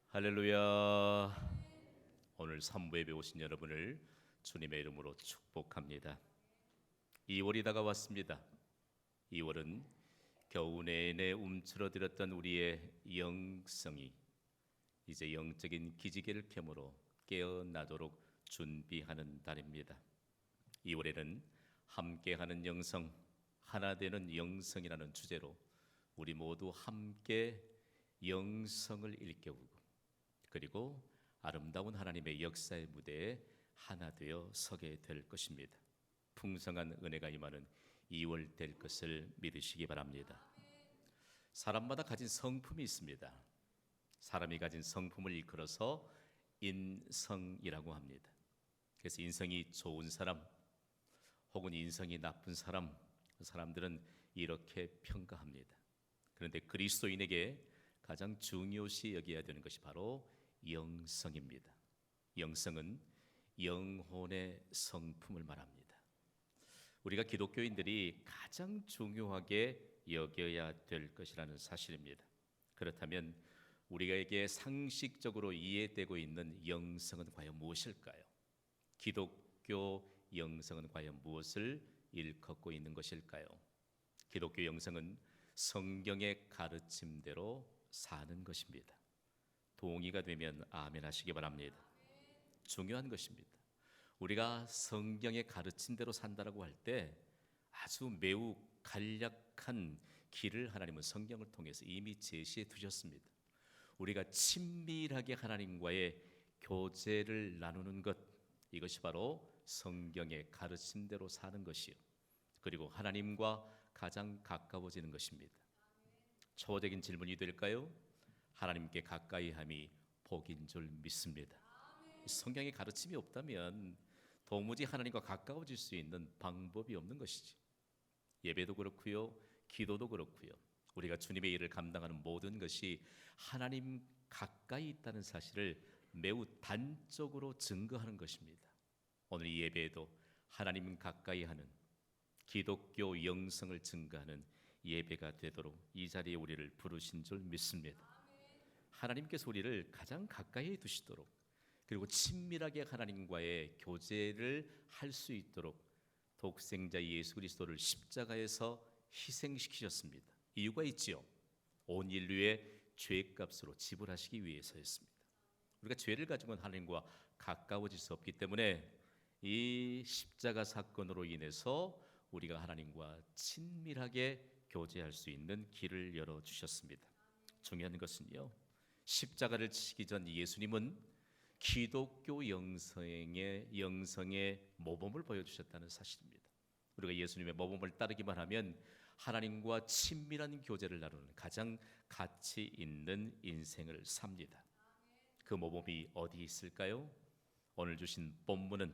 할렐루야. 오늘 산부에 배우신 여러분을 주님의 이름으로 축복합니다. 2월이 다가왔습니다. 2월은 겨우 내내 움츠러들었던 우리의 영성이 이제 영적인 기지개를 켜므로 깨어나도록 준비하는 달입니다. 2월에는 함께하는 영성, 하나 되는 영성이라는 주제로 우리 모두 함께 영성을 일깨우고 그리고 아름다운 하나님의 역사의 무대에 하나 되어 서게 될 것입니다. 풍성한 은혜가 임하는 2월 될 것을 믿으시기 바랍니다. 사람마다 가진 성품이 있습니다. 사람이 가진 성품을 일컬어서 인성이라고 합니다. 그래서 인성이 좋은 사람 혹은 인성이 나쁜 사람, 사람들은 이렇게 평가합니다. 그런데 그리스도인에게 가장 중요시 여겨야 되는 것이 바로 영성입니다. 영성은 영혼의 성품을 말합니다. 우리가 기독교인들이 가장 중요하게 여겨야 될 것이라는 사실입니다. 그렇다면 우리에게 상식적으로 이해되고 있는 영성은 과연 무엇일까요? 기독교 영성은 과연 무엇을 일컫고 있는 것일까요? 기독교 영성은 성경의 가르침대로 사는 것입니다. 동의가 되면 아멘 하시기 바랍니다. 중요한 것입니다. 우리가 성경의 가르침대로 산다라고 할 때 아주 매우 간략한 길을 하나님은 성경을 통해서 이미 제시해 두셨습니다. 우리가 친밀하게 하나님과의 교제를 나누는 것, 이것이 바로 성경의 가르침대로 사는 것이요, 그리고 하나님과 가장 가까워지는 것입니다. 초보적인 질문이 될까요? 하나님께 가까이함이 복인 줄 믿습니다. 성경의 가르침이 없다면 도무지 하나님과 가까워질 수 있는 방법이 없는 것이지. 예배도 그렇고요, 기도도 그렇고요, 우리가 주님의 일을 감당하는 모든 것이 하나님 가까이 있다는 사실을 매우 단적으로 증거하는 것입니다. 오늘 이 예배에도 하나님 가까이 하는 기독교 영성을 증거하는 예배가 되도록 이 자리에 우리를 부르신 줄 믿습니다. 하나님께서 우리를 가장 가까이 두시도록, 그리고 친밀하게 하나님과의 교제를 할 수 있도록 독생자 예수 그리스도를 십자가에서 희생시키셨습니다. 이유가 있지요. 온 인류의 죄값으로 지불하시기 위해서였습니다. 우리가 죄를 가지고는 하나님과 가까워질 수 없기 때문에 이 십자가 사건으로 인해서 우리가 하나님과 친밀하게 교제할 수 있는 길을 열어주셨습니다. 중요한 것은요, 십자가를 치기 전 예수님은 기독교 영성의 모범을 보여주셨다는 사실입니다. 우리가 예수님의 모범을 따르기만 하면 하나님과 친밀한 교제를 나누는 가장 가치 있는 인생을 삽니다. 그 모범이 어디 있을까요? 오늘 주신 본문은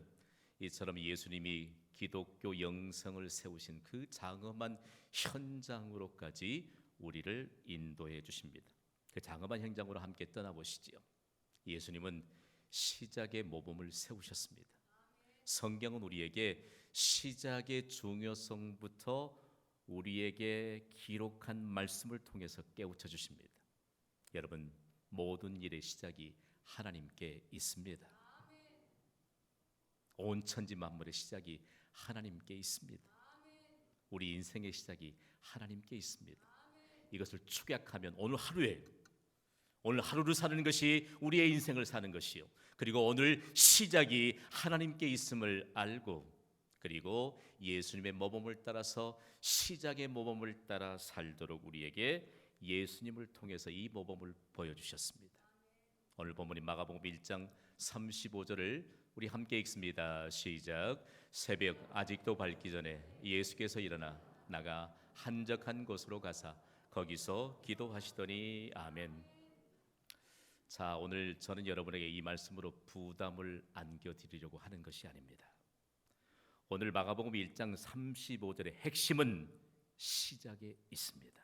이처럼 예수님이 기독교 영성을 세우신 그 장엄한 현장으로까지 우리를 인도해 주십니다. 그 장엄한 현장으로 함께 떠나보시지요. 예수님은 시작의 모범을 세우셨습니다. 성경은 우리에게 시작의 중요성부터 우리에게 기록한 말씀을 통해서 깨우쳐 주십니다. 여러분, 모든 일의 시작이 하나님께 있습니다. 온 천지 만물의 시작이 하나님께 있습니다. 우리 인생의 시작이 하나님께 있습니다. 이것을 축약하면 오늘 하루를 사는 것이 우리의 인생을 사는 것이요, 그리고 오늘 시작이 하나님께 있음을 알고, 그리고 예수님의 모범을 따라서 시작의 모범을 따라 살도록 우리에게 예수님을 통해서 이 모범을 보여주셨습니다. 오늘 본문인 마가복음 1장 35절을 우리 함께 읽습니다. 시작. 새벽 아직도 밝기 전에 예수께서 일어나 나가 한적한 곳으로 가사 거기서 기도하시더니 아멘. 자, 오늘 저는 여러분에게 이 말씀으로 부담을 안겨드리려고 하는 것이 아닙니다. 오늘 마가복음 1장 35절의 핵심은 시작에 있습니다.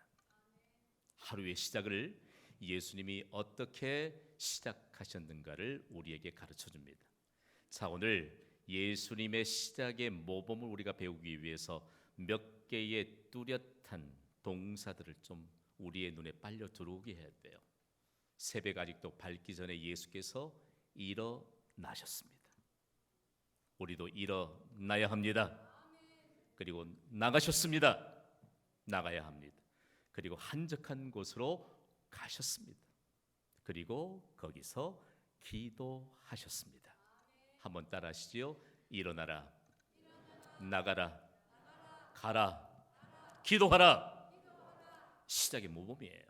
하루의 시작을 예수님이 어떻게 시작하셨는가를 우리에게 가르쳐줍니다. 자, 오늘 예수님의 시작의 모범을 우리가 배우기 위해서 몇 개의 뚜렷한 동사들을 좀 우리의 눈에 빨려 들어오게 해야 돼요. 새벽 아직도 밝기 전에 예수께서 일어나셨습니다. 우리도 일어나야 합니다. 그리고 나가셨습니다. 나가야 합니다. 그리고 한적한 곳으로 가셨습니다. 그리고 거기서 기도하셨습니다. 한번 따라하시지요. 일어나라, 나가라, 가라, 기도하라. 시작의 모범이에요.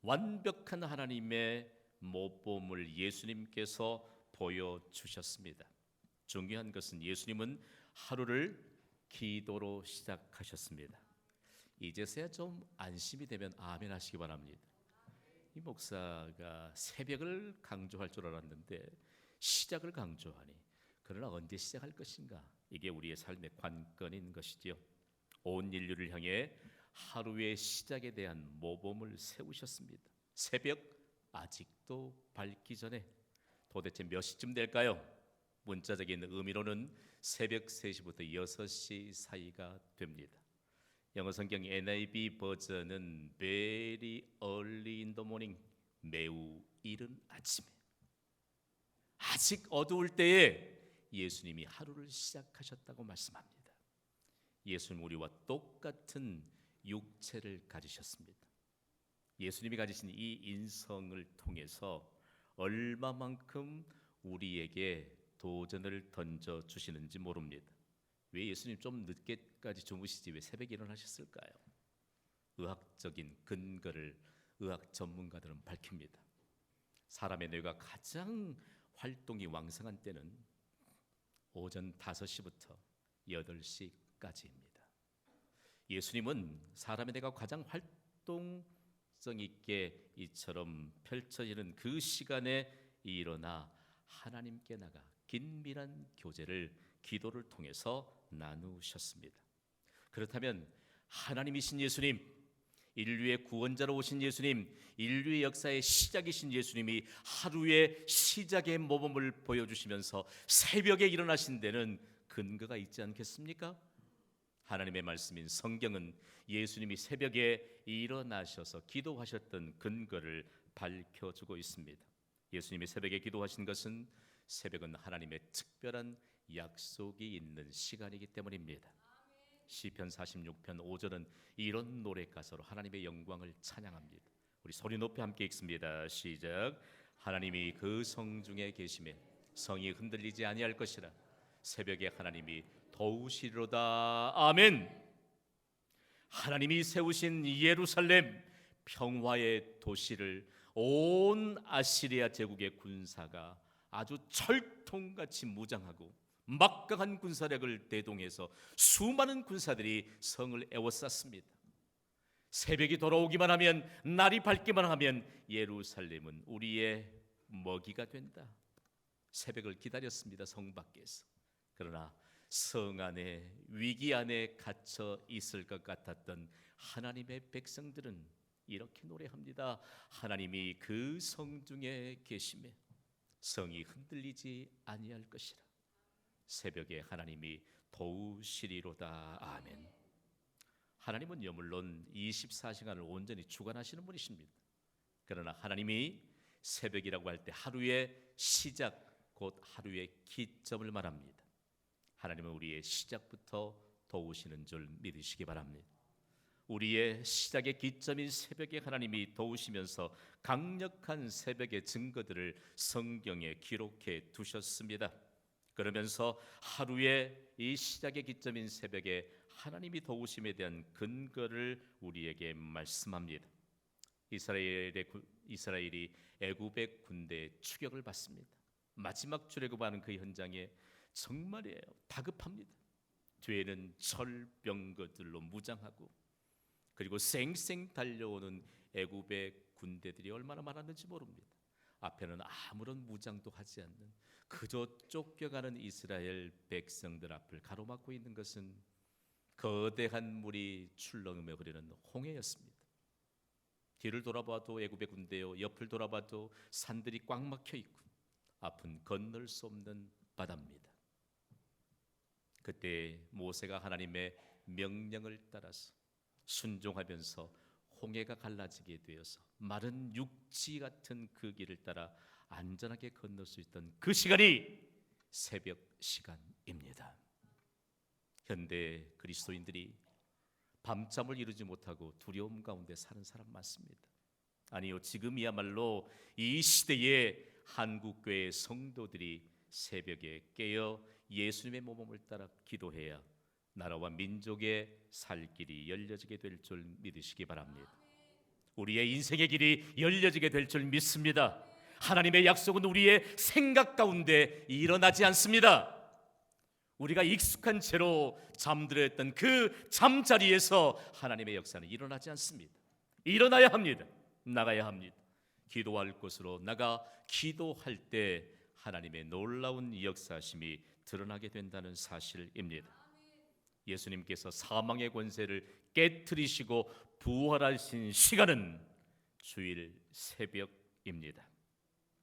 완벽한 하나님의 모범을 예수님께서 보여주셨습니다. 중요한 것은 예수님은 하루를 기도로 시작하셨습니다. 이제서야 좀 안심이 되면 아멘 하시기 바랍니다. 이 목사가 새벽을 강조할 줄 알았는데 시작을 강조하니, 그러나 언제 시작할 것인가? 이게 우리의 삶의 관건인 것이지요. 온 인류를 향해 하루의 시작에 대한 모범을 세우셨습니다. 새벽 아직도 밝기 전에 도대체 몇 시쯤 될까요? 문자적인 의미로는 새벽 3시부터 6시 사이가 됩니다. 영어 성경 NIV 버전은 very early in the morning, 매우 이른 아침에, 아직 어두울 때에 예수님이 하루를 시작하셨다고 말씀합니다. 예수님 우리와 똑같은 육체를 가지셨습니다. 예수님이 가지신 이 인성을 통해서 얼마만큼 우리에게 도전을 던져주시는지 모릅니다. 왜 예수님 좀 늦게까지 주무시지 왜 새벽에 일어나셨을까요? 의학적인 근거를 의학 전문가들은 밝힙니다. 사람의 뇌가 가장 활동이 왕성한 때는 오전 5시부터 8시까지입니다. 예수님은 사람의 뇌가 가장 활동성 있게 이처럼 펼쳐지는 그 시간에 일어나 하나님께 나가 긴밀한 교제를 기도를 통해서 나누셨습니다. 그렇다면 하나님이신 예수님, 인류의 구원자로 오신 예수님, 인류의 역사의 시작이신 예수님이 하루의 시작의 모범을 보여주시면서 새벽에 일어나신 데는 근거가 있지 않겠습니까? 하나님의 말씀인 성경은 예수님이 새벽에 일어나셔서 기도하셨던 근거를 밝혀주고 있습니다. 예수님이 새벽에 기도하신 것은 새벽은 하나님의 특별한 약속이 있는 시간이기 때문입니다. 시편 46편 5절은 이런 노래 가사로 하나님의 영광을 찬양합니다. 우리 소리 높이 함께 읽습니다. 시작. 하나님이 그 성중에 계시매 성이 흔들리지 아니할 것이라. 새벽에 하나님이 도우시리로다. 아멘. 하나님이 세우신 예루살렘 평화의 도시를 온 아시리아 제국의 군사가 아주 철통같이 무장하고 막강한 군사력을 대동해서 수많은 군사들이 성을 에워쌌습니다. 새벽이 돌아오기만 하면, 날이 밝기만 하면 예루살렘은 우리의 먹이가 된다. 새벽을 기다렸습니다. 성 밖에서. 그러나 성 안에, 위기 안에 갇혀 있을 것 같았던 하나님의 백성들은 이렇게 노래합니다. 하나님이 그 성중에 계시매 성이 흔들리지 아니할 것이라. 새벽에 하나님이 도우시리로다. 아멘. 하나님은요, 물론 24시간을 온전히 주관하시는 분이십니다. 그러나 하나님이 새벽이라고 할 때 하루의 시작, 곧 하루의 기점을 말합니다. 하나님은 우리의 시작부터 도우시는 줄 믿으시기 바랍니다. 우리의 시작의 기점인 새벽에 하나님이 도우시면서 강력한 새벽의 증거들을 성경에 기록해 두셨습니다. 그러면서 하루의 이 시작의 기점인 새벽에 하나님이 도우심에 대한 근거를 우리에게 말씀합니다. 이스라엘이 애굽의 군대의 추격을 받습니다. 마지막 출애굽하는 그 현장에 정말이에요, 다급합니다. 뒤에는 철병거들로 무장하고, 그리고 쌩쌩 달려오는 애굽의 군대들이 얼마나 많았는지 모릅니다. 앞에는 아무런 무장도 하지 않는 그저 쫓겨가는 이스라엘 백성들 앞을 가로막고 있는 것은 거대한 물이 출렁이며 흐르는 홍해였습니다. 뒤를 돌아봐도 애굽의 군대요, 옆을 돌아봐도 산들이 꽉 막혀 있고 앞은 건널 수 없는 바다입니다. 그때 모세가 하나님의 명령을 따라서 순종하면서 홍해가 갈라지게 되어서 마른 육지 같은 그 길을 따라 안전하게 건널 수 있던 그 시간이 새벽 시간입니다. 현대 그리스도인들이 밤잠을 이루지 못하고 두려움 가운데 사는 사람 많습니다. 아니요, 지금이야말로 이 시대에 한국교회 성도들이 새벽에 깨어 예수님의 모범을 따라 기도해야 나라와 민족의 살 길이 열려지게 될 줄 믿으시기 바랍니다. 우리의 인생의 길이 열려지게 될 줄 믿습니다. 하나님의 약속은 우리의 생각 가운데 일어나지 않습니다. 우리가 익숙한 채로 잠들어 있던 그 잠자리에서 하나님의 역사는 일어나지 않습니다. 일어나야 합니다. 나가야 합니다. 기도할 곳으로 나가 기도할 때 하나님의 놀라운 역사심이 드러나게 된다는 사실입니다. 예수님께서 사망의 권세를 깨트리시고 부활하신 시간은 주일 새벽입니다.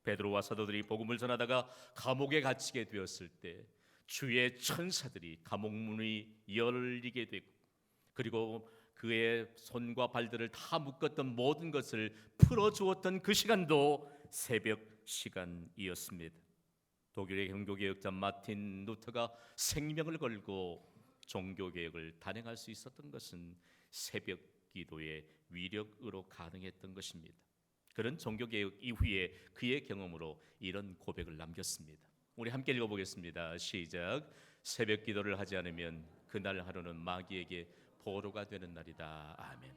베드로와 사도들이 복음을 전하다가 감옥에 갇히게 되었을 때 주의 천사들이 감옥 문이 열리게 되고, 그리고 그의 손과 발들을 다 묶었던 모든 것을 풀어주었던 그 시간도 새벽 시간이었습니다. 독일의 종교개혁자 마틴 루터가 생명을 걸고 종교개혁을 단행할 수 있었던 것은 새벽 기도의 위력으로 가능했던 것입니다. 그런 종교개혁 이후에 그의 경험으로 이런 고백을 남겼습니다. 우리 함께 읽어보겠습니다. 시작. 새벽 기도를 하지 않으면 그날 하루는 마귀에게 포로가 되는 날이다. 아멘.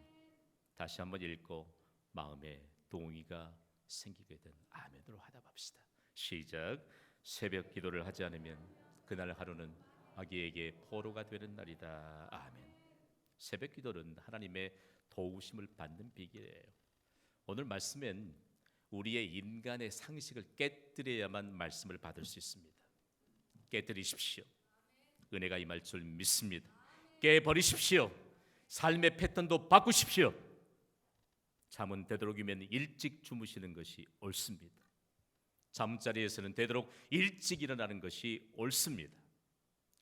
다시 한번 읽고 마음에 동의가 생기게 된 아멘으로 화답합시다. 시작. 새벽 기도를 하지 않으면 그날 하루는 마귀에게 포로가 되는 날이다. 아멘. 새벽 기도는 하나님의 도우심을 받는 비결이에요. 오늘 말씀엔 우리의 인간의 상식을 깨뜨려야만 말씀을 받을 수 있습니다. 깨뜨리십시오. 은혜가 임할 줄 믿습니다. 깨버리십시오. 삶의 패턴도 바꾸십시오. 잠은 되도록이면 일찍 주무시는 것이 옳습니다. 잠자리에서는 되도록 일찍 일어나는 것이 옳습니다.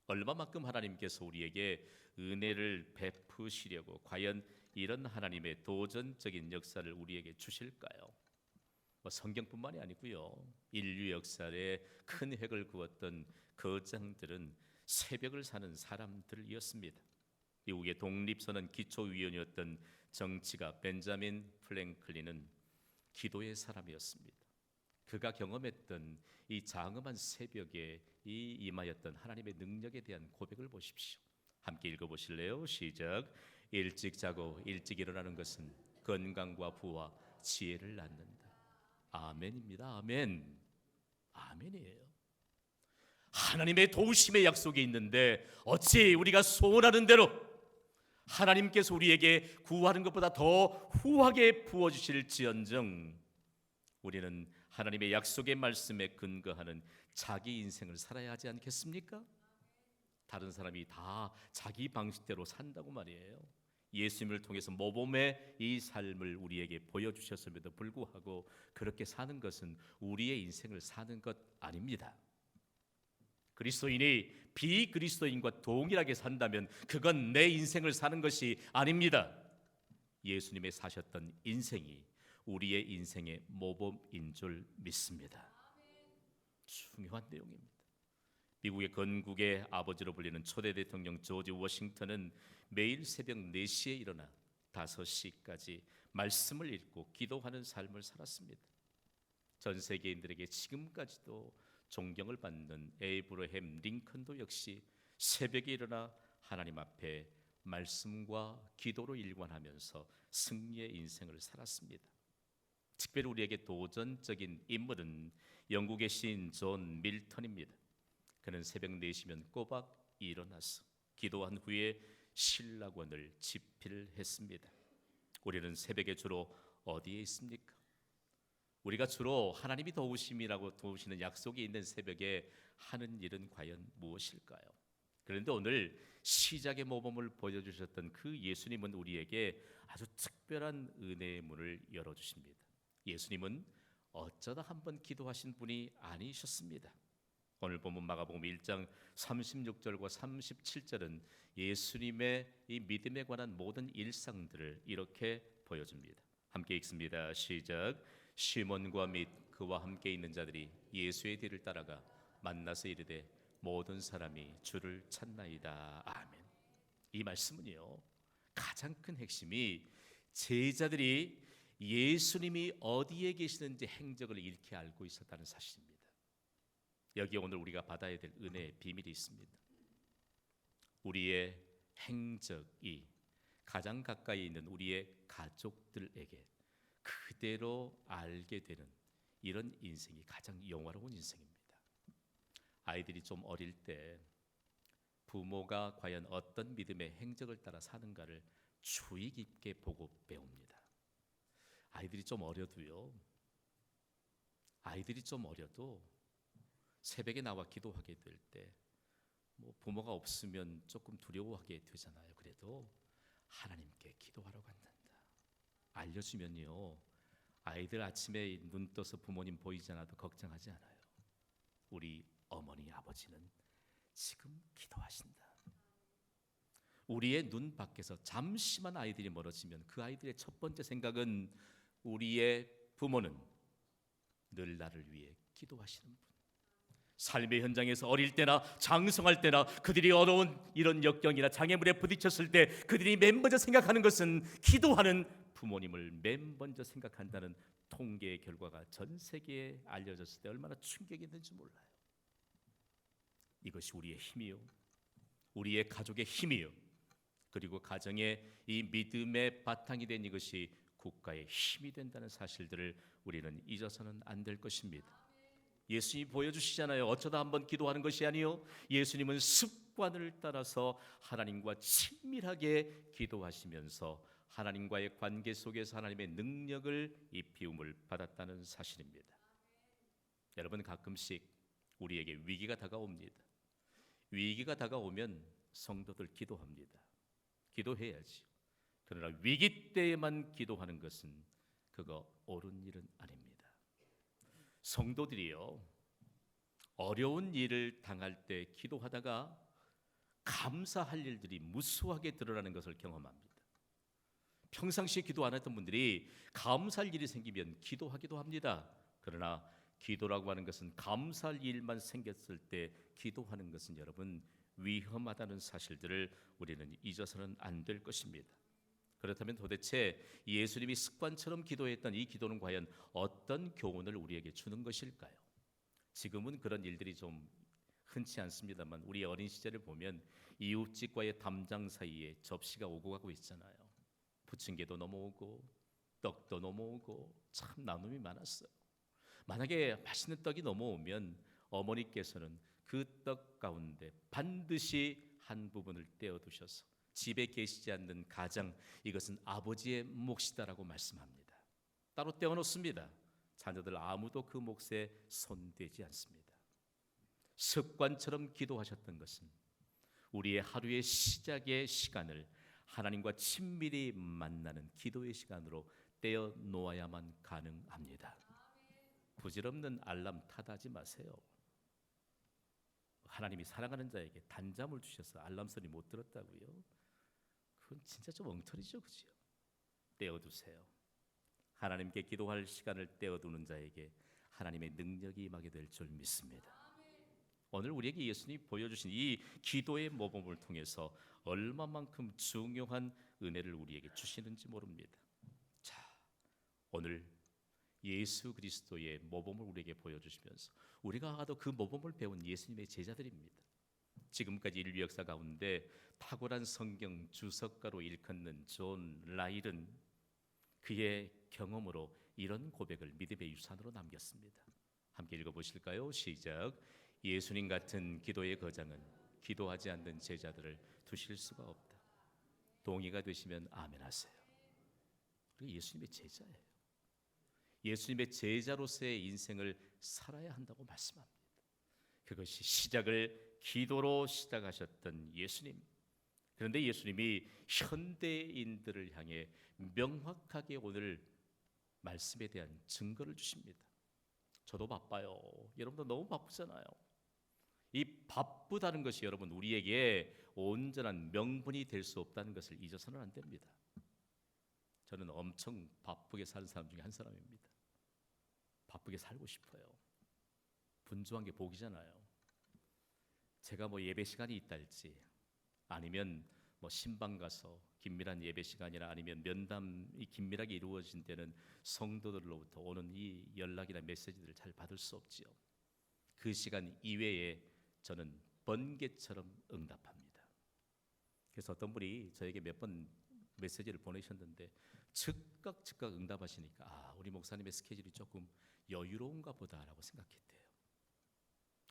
얼마만큼 하나님께서 우리에게 은혜를 베푸시려고 과연 이런 하나님의 도전적인 역사를 우리에게 주실까요? 성경뿐만이 아니고요, 인류 역사에 큰 획을 그었던 거장들은 새벽을 사는 사람들이었습니다. 미국의 독립선언 기초위원이었던 정치가 벤자민 프랭클린은 기도의 사람이었습니다. 그가 경험했던 이 장엄한 새벽에 임하였던 하나님의 능력에 대한 고백을 보십시오. 함께 읽어보실래요? 시작. 일찍 자고 일찍 일어나는 것은 건강과 부와 지혜를 낳는다. 아멘입니다. 아멘. 아멘이에요. 하나님의 도우심의 약속이 있는데 어찌 우리가 소원하는 대로 하나님께서 우리에게 구하는 것보다 더 후하게 부어주실지언정 우리는 하나님의 약속의 말씀에 근거하는 자기 인생을 살아야 하지 않겠습니까? 다른 사람이 다 자기 방식대로 산다고 말이에요. 예수님을 통해서 모범의 이 삶을 우리에게 보여주셨음에도 불구하고 그렇게 사는 것은 우리의 인생을 사는 것 아닙니다. 그리스도인이 비그리스도인과 동일하게 산다면 그건 내 인생을 사는 것이 아닙니다. 예수님의 사셨던 인생이 우리의 인생의 모범인 줄 믿습니다. 중요한 내용입니다. 미국의 건국의 아버지로 불리는 초대 대통령 조지 워싱턴은 매일 새벽 4시에 일어나 5시까지 말씀을 읽고 기도하는 삶을 살았습니다. 전 세계인들에게 지금까지도 존경을 받는 에이브러햄 링컨도 역시 새벽에 일어나 하나님 앞에 말씀과 기도로 일관하면서 승리의 인생을 살았습니다. 특별히 우리에게 도전적인 인물은 영국의 시인 존 밀턴입니다. 그는 새벽 4시면 꼬박 일어나서 기도한 후에 신라권을 집필했습니다. 우리는 새벽에 주로 어디에 있습니까? 우리가 주로 하나님이 도우시는 약속이 있는 새벽에 하는 일은 과연 무엇일까요? 그런데 오늘 시작의 모범을 보여주셨던 그 예수님은 우리에게 아주 특별한 은혜의 문을 열어주십니다. 예수님은 어쩌다 한번 기도하신 분이 아니셨습니다. 오늘 본문 마가복음 1장 36절과 37절은 예수님의 이 믿음에 관한 모든 일상들을 이렇게 보여줍니다. 함께 읽습니다. 시작. 시몬과 및 그와 함께 있는 자들이 예수의 뒤를 따라가 만나서 이르되 모든 사람이 주를 찾나이다. 아멘. 이 말씀은요, 가장 큰 핵심이 제자들이 예수님이 어디에 계시는지 행적을 익히 알고 있었다는 사실입니다. 여기에 오늘 우리가 받아야 될 은혜의 비밀이 있습니다. 우리의 행적이 가장 가까이 있는 우리의 가족들에게 그대로 알게 되는 이런 인생이 가장 영화로운 인생입니다. 아이들이 좀 어릴 때 부모가 과연 어떤 믿음의 행적을 따라 사는가를 주의 깊게 보고 배웁니다. 아이들이 좀 어려도 새벽에 나와 기도하게 될 때 부모가 없으면 조금 두려워하게 되잖아요. 그래도 하나님께 기도하러 간단다 알려주면요, 아이들 아침에 눈 떠서 부모님 보이지 않아도 걱정하지 않아요. 우리 어머니 아버지는 지금 기도하신다. 우리의 눈 밖에서 잠시만 아이들이 멀어지면 그 아이들의 첫 번째 생각은 우리의 부모는 늘 나를 위해 기도하시는 분. 삶의 현장에서 어릴 때나 장성할 때나 그들이 어려운 이런 역경이나 장애물에 부딪혔을 때 그들이 맨 먼저 생각하는 것은 기도하는 부모님을 맨 먼저 생각한다는 통계의 결과가 전 세계에 알려졌을 때 얼마나 충격이 있는지 몰라요. 이것이 우리의 힘이요, 우리의 가족의 힘이요, 그리고 가정의 이 믿음의 바탕이 된 이것이 국가의 힘이 된다는 사실들을 우리는 잊어서는 안 될 것입니다. 예수님이 보여주시잖아요. 어쩌다 한번 기도하는 것이 아니요, 예수님은 습관을 따라서 하나님과 친밀하게 기도하시면서 하나님과의 관계 속에서 하나님의 능력을 입히움을 받았다는 사실입니다. 여러분, 가끔씩 우리에게 위기가 다가옵니다. 위기가 다가오면 성도들 기도합니다. 기도해야지. 그러나 위기 때에만 기도하는 것은 그거 옳은 일은 아닙니다. 성도들이요, 어려운 일을 당할 때 기도하다가 감사할 일들이 무수하게 드러나는 것을 경험합니다. 평상시에 기도 안 했던 분들이 감사할 일이 생기면 기도하기도 합니다. 그러나 기도라고 하는 것은 감사할 일만 생겼을 때 기도하는 것은 여러분 위험하다는 사실들을 우리는 잊어서는 안 될 것입니다. 그렇다면 도대체 예수님이 습관처럼 기도했던 이 기도는 과연 어떤 교훈을 우리에게 주는 것일까요? 지금은 그런 일들이 좀 흔치 않습니다만 우리 어린 시절을 보면 이웃집과의 담장 사이에 접시가 오고 가고 있잖아요. 부침개도 넘어오고 떡도 넘어오고 참 나눔이 많았어요. 만약에 맛있는 떡이 넘어오면 어머니께서는 그 떡 가운데 반드시 한 부분을 떼어두셔서 집에 계시지 않는 가장, 이것은 아버지의 몫이다라고 말씀합니다. 따로 떼어놓습니다. 자녀들 아무도 그 몫에 손대지 않습니다. 습관처럼 기도하셨던 것은 우리의 하루의 시작의 시간을 하나님과 친밀히 만나는 기도의 시간으로 떼어놓아야만 가능합니다. 부질없는 알람 탓하지 마세요. 하나님이 사랑하는 자에게 단잠을 주셔서 알람 소리 못 들었다고요? 그건 진짜 좀 엉터리죠, 그죠? 떼어두세요. 하나님께 기도할 시간을 떼어두는 자에게 하나님의 능력이 임하게 될 줄 믿습니다. 오늘 우리에게 예수님이 보여주신 이 기도의 모범을 통해서 얼마만큼 중요한 은혜를 우리에게 주시는지 모릅니다. 자, 오늘 예수 그리스도의 모범을 우리에게 보여주시면서 우리가 아까도 그 모범을 배운 예수님의 제자들입니다. 지금까지 인류 역사 가운데 탁월한 성경 주석가로 일컫는 존 라일은 그의 경험으로 이런 고백을 믿음의 유산으로 남겼습니다. 함께 읽어보실까요? 시작. 예수님 같은 기도의 거장은 기도하지 않는 제자들을 두실 수가 없다. 동의가 되시면 아멘 하세요. 우리 예수님의 제자예요. 예수님의 제자로서의 인생을 살아야 한다고 말씀합니다. 그것이 시작을 기도로 시작하셨던 예수님. 그런데 예수님이 현대인들을 향해 명확하게 오늘 말씀에 대한 증거를 주십니다. 저도 바빠요. 여러분도 너무 바쁘잖아요. 이 바쁘다는 것이 여러분 우리에게 온전한 명분이 될 수 없다는 것을 잊어서는 안 됩니다. 저는 엄청 바쁘게 사는 사람 중에 한 사람입니다. 바쁘게 살고 싶어요. 분주한 게 복이잖아요. 제가 뭐 예배 시간이 있다 할지, 아니면 뭐 신방 가서 긴밀한 예배 시간이나 아니면 면담이 긴밀하게 이루어진 때는 성도들로부터 오는 이 연락이나 메시지들을 잘 받을 수 없지요. 그 시간 이외에 저는 번개처럼 응답합니다. 그래서 어떤 분이 저에게 몇 번 메시지를 보내셨는데 즉각 응답하시니까 우리 목사님의 스케줄이 조금 여유로운가 보다라고 생각했대요.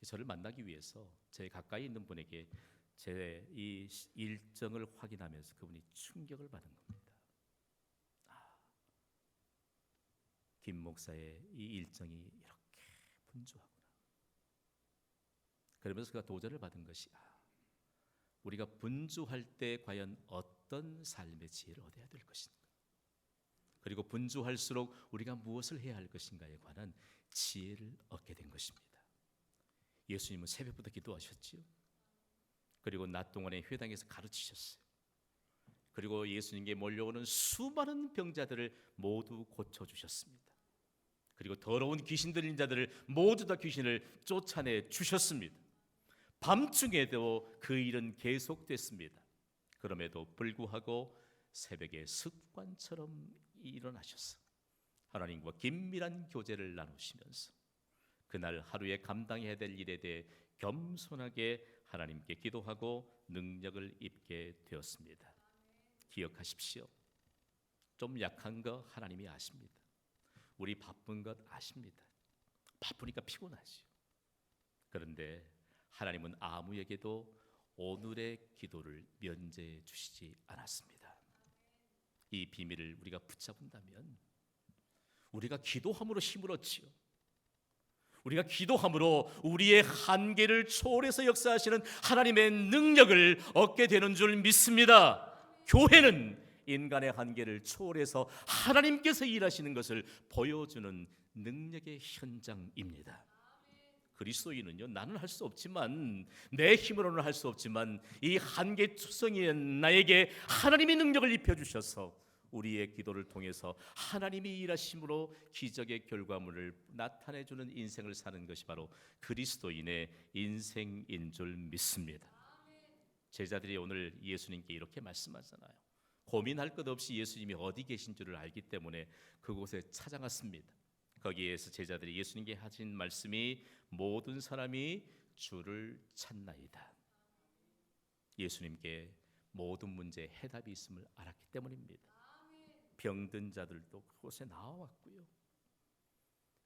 저를 만나기 위해서 제 가까이 있는 분에게 제 이 일정을 확인하면서 그분이 충격을 받은 겁니다. 김 목사의 이 일정이 이렇게 분주하구나. 그러면서 그가 도전을 받은 것이 우리가 분주할 때 과연 어떤 삶의 지혜를 얻어야 될 것인가, 그리고 분주할수록 우리가 무엇을 해야 할 것인가에 관한 지혜를 얻게 된 것입니다. 예수님은 새벽부터 기도하셨지요. 그리고 낮 동안에 회당에서 가르치셨어요. 그리고 예수님께 몰려오는 수많은 병자들을 모두 고쳐주셨습니다. 그리고 더러운 귀신 들린 자들을 모두 다 귀신을 쫓아내 주셨습니다. 밤중에도 그 일은 계속됐습니다. 그럼에도 불구하고 새벽에 습관처럼 일어나셔서 하나님과 긴밀한 교제를 나누시면서 그날 하루에 감당해야 될 일에 대해 겸손하게 하나님께 기도하고 능력을 입게 되었습니다. 기억하십시오. 좀 약한 거 하나님이 아십니다. 우리 바쁜 것 아십니다. 바쁘니까 피곤하지요. 그런데 하나님은 아무에게도 오늘의 기도를 면제해 주시지 않았습니다. 이 비밀을 우리가 붙잡는다면 우리가 기도함으로 힘을 얻지요. 우리가 기도함으로 우리의 한계를 초월해서 역사하시는 하나님의 능력을 얻게 되는 줄 믿습니다. 교회는 인간의 한계를 초월해서 하나님께서 일하시는 것을 보여주는 능력의 현장입니다. 그리스도인은요, 나는 할 수 없지만, 내 힘으로는 할 수 없지만 이 한계 투성이인 나에게 하나님의 능력을 입혀주셔서 우리의 기도를 통해서 하나님이 일하심으로 기적의 결과물을 나타내주는 인생을 사는 것이 바로 그리스도인의 인생인 줄 믿습니다. 제자들이 오늘 예수님께 이렇게 말씀하잖아요. 고민할 것 없이 예수님이 어디 계신 줄을 알기 때문에 그곳에 찾아갔습니다. 거기에서 제자들이 예수님께 하신 말씀이 모든 사람이 주를 찾나이다. 예수님께 모든 문제에 해답이 있음을 알았기 때문입니다. 병든 자들도 그곳에 나와왔고요.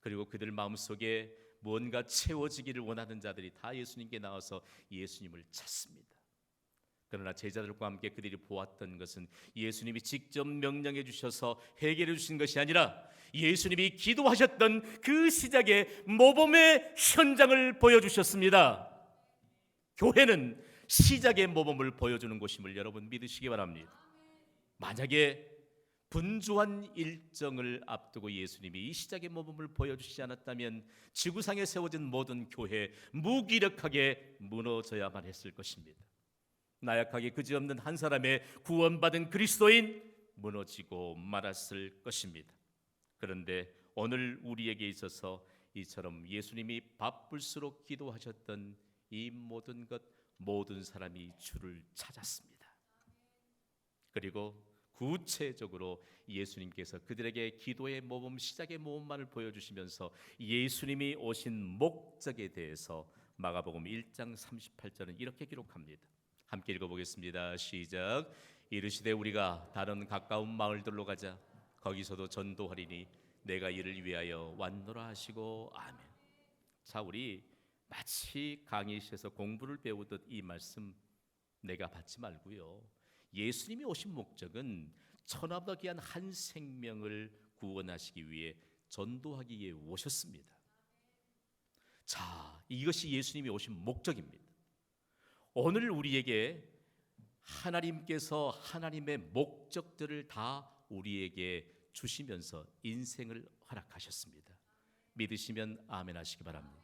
그리고 그들 마음속에 무언가 채워지기를 원하는 자들이 다 예수님께 나와서 예수님을 찾습니다. 그러나 제자들과 함께 그들이 보았던 것은 예수님이 직접 명령해 주셔서 해결해 주신 것이 아니라 예수님이 기도하셨던 그 시작의 모범의 현장을 보여주셨습니다. 교회는 시작의 모범을 보여주는 곳임을 여러분 믿으시기 바랍니다. 만약에 분주한 일정을 앞두고 예수님이 이 시작의 모범을 보여주시지 않았다면 지구상에 세워진 모든 교회 무기력하게 무너져야만 했을 것입니다. 나약하게 그지없는 한 사람의 구원받은 그리스도인 무너지고 말았을 것입니다. 그런데 오늘 우리에게 있어서 이처럼 예수님이 바쁠수록 기도하셨던 이 모든 것, 모든 사람이 주를 찾았습니다. 그리고 구체적으로 예수님께서 그들에게 기도의 모범, 시작의 모범만을 보여주시면서 예수님이 오신 목적에 대해서 마가복음 1장 38절은 이렇게 기록합니다. 함께 읽어보겠습니다. 시작. 이르시되 우리가 다른 가까운 마을들로 가자. 거기서도 전도하리니 내가 이를 위하여 왔노라 하시고 아멘. 자, 우리 마치 강의실에서 공부를 배우듯 이 말씀 내가 받지 말고요, 예수님이 오신 목적은 천하보다 귀한 한 생명을 구원하시기 위해 전도하기 위해 오셨습니다. 자, 이것이 예수님이 오신 목적입니다. 오늘 우리에게 하나님께서 하나님의 목적들을 다 우리에게 주시면서 인생을 허락하셨습니다. 믿으시면 아멘 하시기 바랍니다.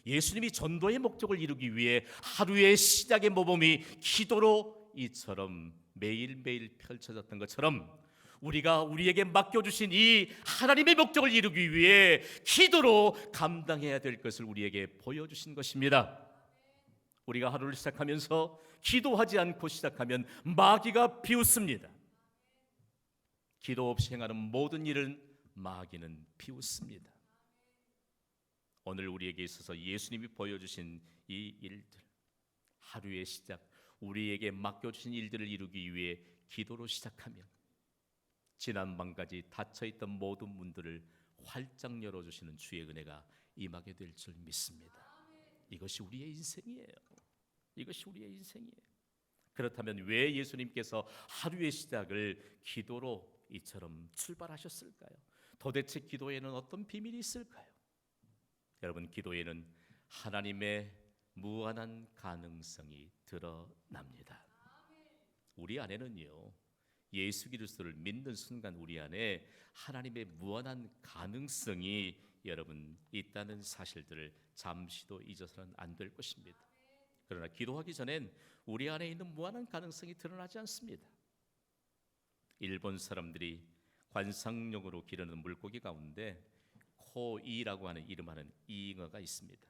예수님이 전도의 목적을 이루기 위해 하루의 시작의 모범이 기도로 이처럼 매일매일 펼쳐졌던 것처럼 우리가 우리에게 맡겨주신 이 하나님의 목적을 이루기 위해 기도로 감당해야 될 것을 우리에게 보여주신 것입니다. 우리가 하루를 시작하면서 기도하지 않고 시작하면 마귀가 비웃습니다. 기도 없이 행하는 모든 일은 마귀는 비웃습니다. 오늘 우리에게 있어서 예수님이 보여주신 이 일들, 하루의 시작, 우리에게 맡겨주신 일들을 이루기 위해 기도로 시작하면 지난밤까지 닫혀있던 모든 문들을 활짝 열어주시는 주의 은혜가 임하게 될 줄 믿습니다. 이것이 우리의 인생이에요. 이것이 우리의 인생이에요. 그렇다면 왜 예수님께서 하루의 시작을 기도로 이처럼 출발하셨을까요? 도대체 기도에는 어떤 비밀이 있을까요? 여러분, 기도에는 하나님의 무한한 가능성이 드러납니다. 우리 안에는요, 예수 그리스도를 믿는 순간 우리 안에 하나님의 무한한 가능성이 여러분 있다는 사실들을 잠시도 잊어서는 안 될 것입니다. 그러나 기도하기 전엔 우리 안에 있는 무한한 가능성이 드러나지 않습니다. 일본 사람들이 관상용으로 기르는 물고기 가운데 코이라고 하는 이름하는 이 잉어가 있습니다.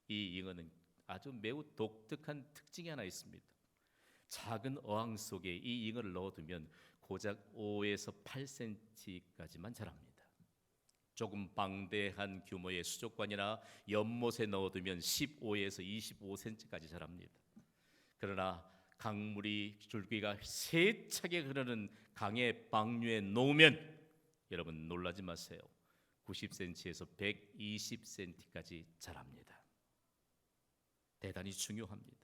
이 잉어는 아주 매우 독특한 특징이 하나 있습니다. 작은 어항 속에 이 잉어를 넣어두면 고작 5에서 8cm까지만 자랍니다. 조금 방대한 규모의 수족관이나 연못에 넣어두면 15에서 25cm까지 자랍니다. 그러나 강물이 줄기가 세차게 흐르는 강의 방류에 놓으면 여러분 놀라지 마세요. 90cm에서 120cm까지 자랍니다. 대단히 중요합니다.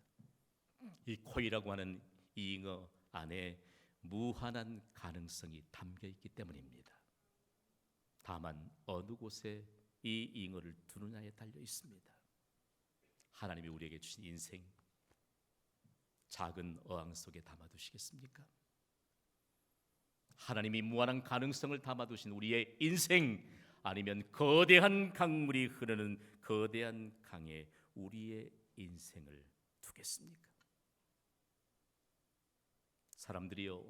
이 코이라고 하는 이 잉어 안에 무한한 가능성이 담겨 있기 때문입니다. 다만 어느 곳에 이 잉어를 두느냐에 달려 있습니다. 하나님이 우리에게 주신 인생, 작은 어항 속에 담아두시겠습니까? 하나님이 무한한 가능성을 담아두신 우리의 인생, 아니면 거대한 강물이 흐르는 거대한 강에 우리의 인생을 두겠습니까? 사람들이요,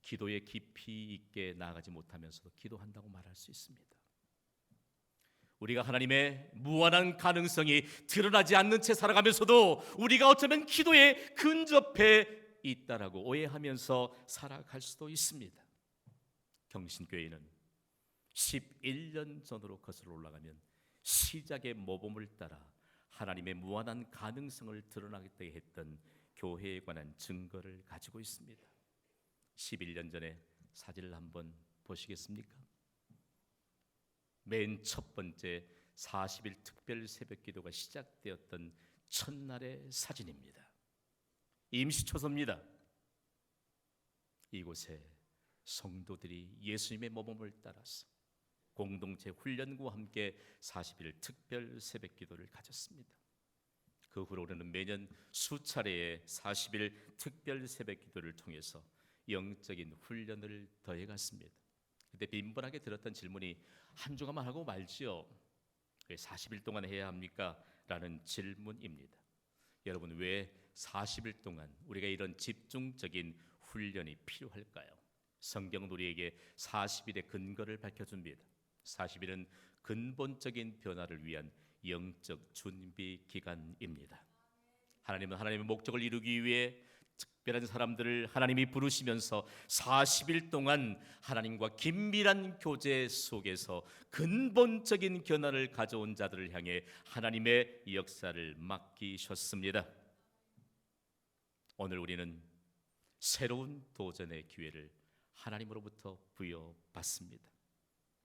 기도에 깊이 있게 나아가지 못하면서도 기도한다고 말할 수 있습니다. 우리가 하나님의 무한한 가능성이 드러나지 않는 채 살아가면서도 우리가 어쩌면 기도에 근접해 있다라고 오해하면서 살아갈 수도 있습니다. 경신교회는 11년 전으로 거슬러 올라가면 시작의 모범을 따라 하나님의 무한한 가능성을 드러나게 했던 교회에 관한 증거를 가지고 있습니다. 11년 전에 사진을 한번 보시겠습니까? 맨 첫 번째 40일 특별 새벽 기도가 시작되었던 첫날의 사진입니다. 임시초소입니다. 이곳에 성도들이 예수님의 모범을 따라서 공동체 훈련과 함께 40일 특별 새벽 기도를 가졌습니다. 그 후로는 매년 수차례의 40일 특별 새벽 기도를 통해서 영적인 훈련을 더해갔습니다. 그때 빈번하게 들었던 질문이 한 주간만 하고 말지요. 왜 40일 동안 해야 합니까? 라는 질문입니다. 여러분, 왜 40일 동안 우리가 이런 집중적인 훈련이 필요할까요? 성경은 우리에게 40일의 근거를 밝혀줍니다. 40일은 근본적인 변화를 위한 영적 준비 기간입니다. 하나님은 하나님의 목적을 이루기 위해 특별한 사람들을 하나님이 부르시면서 40일 동안 하나님과 긴밀한 교제 속에서 근본적인 변화를 가져온 자들을 향해 하나님의 역사를 맡기셨습니다. 오늘 우리는 새로운 도전의 기회를 하나님으로부터 부여받습니다.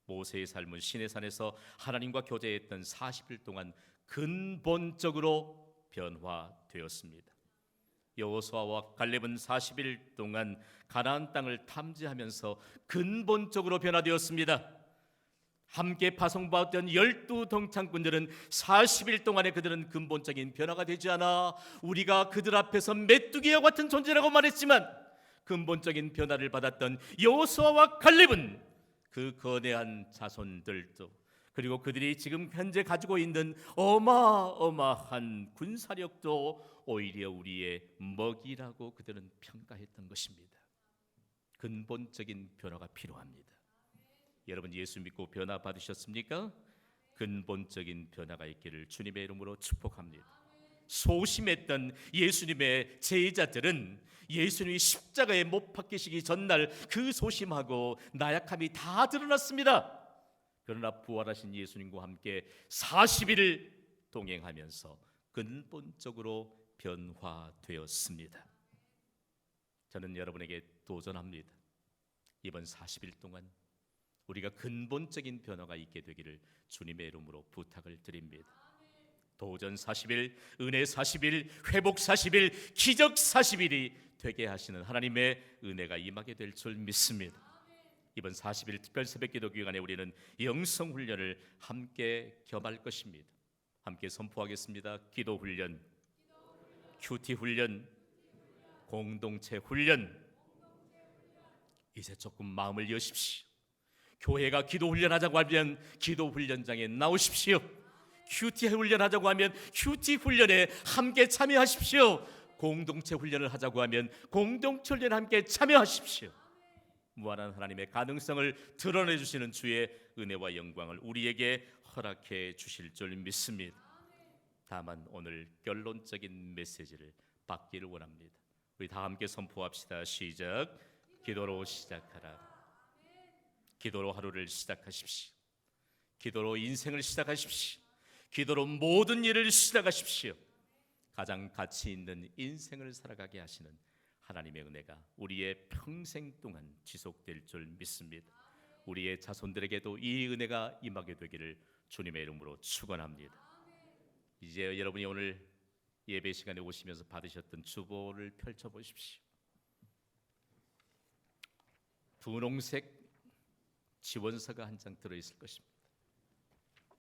모세의 삶은 시내산에서 하나님과 교제했던 40일 동안 근본적으로 변화되었습니다. 여호수아와 갈렙은 40일 동안 가나안 땅을 탐지하면서 근본적으로 변화되었습니다. 함께 파송받았던 12 동창꾼들은 40일 동안에 그들은 근본적인 변화가 되지 않아 우리가 그들 앞에서 메뚜기와 같은 존재라고 말했지만, 근본적인 변화를 받았던 여호수아와 갈렙은 그 거대한 자손들도, 그리고 그들이 지금 현재 가지고 있는 어마어마한 군사력도 오히려 우리의 먹이라고 그들은 평가했던 것입니다. 근본적인 변화가 필요합니다. 여러분 예수 믿고 변화 받으셨습니까? 근본적인 변화가 있기를 주님의 이름으로 축복합니다. 소심했던 예수님의 제자들은 예수님이 십자가에 못 박히시기 전날 그 소심하고 나약함이 다 드러났습니다. 그러나 부활하신 예수님과 함께 40일 동행하면서 근본적으로 변화되었습니다. 저는 여러분에게 도전합니다. 이번 40일 동안 우리가 근본적인 변화가 있게 되기를 주님의 이름으로 부탁을 드립니다. 도전 40일, 은혜 40일, 회복 40일, 기적 40일이 되게 하시는 하나님의 은혜가 임하게 될 줄 믿습니다. 이번 40일 특별 새벽기도 기간에 우리는 영성 훈련을 함께 겸할 것입니다. 함께 선포하겠습니다. 기도 훈련, 큐티 훈련, 공동체 훈련. 이제 조금 마음을 여십시오. 교회가 기도 훈련하자고 하면 기도 훈련장에 나오십시오. 큐티 훈련하자고 하면 큐티 훈련에 함께 참여하십시오. 공동체 훈련을 하자고 하면 공동체 훈련에 함께 참여하십시오. 무한한 하나님의 가능성을 드러내 주시는 주의 은혜와 영광을 우리에게 허락해 주실 줄 믿습니다. 다만 오늘 결론적인 메시지를 받기를 원합니다. 우리 다 함께 선포합시다. 시작. 기도로 시작하라. 기도로 하루를 시작하십시오. 기도로 인생을 시작하십시오. 기도로 모든 일을 시작하십시오. 가장 가치 있는 인생을 살아가게 하시는 하나님의 은혜가 우리의 평생 동안 지속될 줄 믿습니다. 우리의 자손들에게도 이 은혜가 임하게 되기를 주님의 이름으로 축원합니다. 이제 여러분이 오늘 예배 시간에 오시면서 받으셨던 주보를 펼쳐보십시오. 분홍색 지원서가 한 장 들어있을 것입니다.